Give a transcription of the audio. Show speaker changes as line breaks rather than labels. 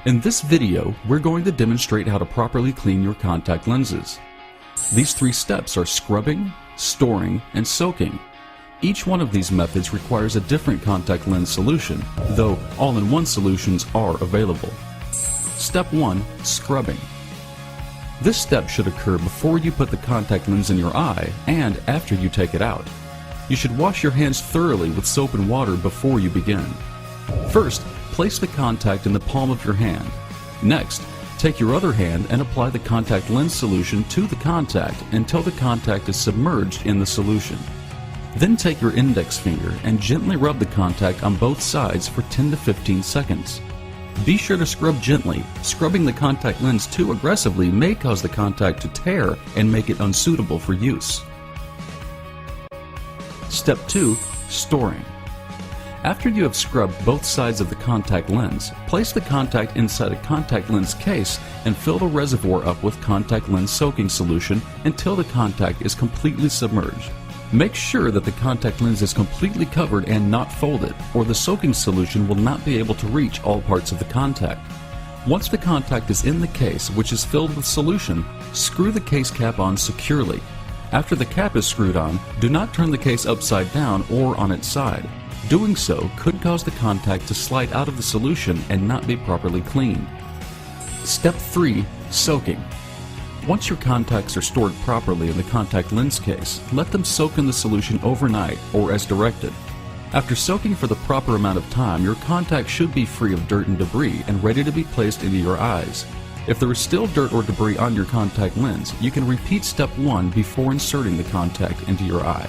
In this video, we're going to demonstrate how to properly clean your contact lenses. These 3 steps are scrubbing, storing, and soaking. Each one of these methods requires a different contact lens solution, though all-in-one solutions are available. Step 1. Scrubbing. This step should occur before you put the contact lens in your eye and after you take it out. You should wash your hands thoroughly with soap and water before you begin. First, place the contact in the palm of your hand. Next, take your other hand and apply the contact lens solution to the contact until the contact is submerged in the solution. Then take your index finger and gently rub the contact on both sides for 10 to 15 seconds. Be sure to scrub gently. Scrubbing the contact lens too aggressively may cause the contact to tear and make it unsuitable for use. Step 2. Storing. After you have scrubbed both sides of the contact lens, place the contact inside a contact lens case and fill the reservoir up with contact lens soaking solution until the contact is completely submerged. Make sure that the contact lens is completely covered and not folded, or the soaking solution will not be able to reach all parts of the contact. Once the contact is in the case, which is filled with solution, screw the case cap on securely. After the cap is screwed on, do not turn the case upside down or on its side. Doing so could cause the contact to slide out of the solution and not be properly cleaned. Step 3. Soaking. Once your contacts are stored properly in the contact lens case, let them soak in the solution overnight or as directed. After soaking for the proper amount of time, your contact should be free of dirt and debris and ready to be placed into your eyes. If there is still dirt or debris on your contact lens, you can repeat step 1 before inserting the contact into your eye.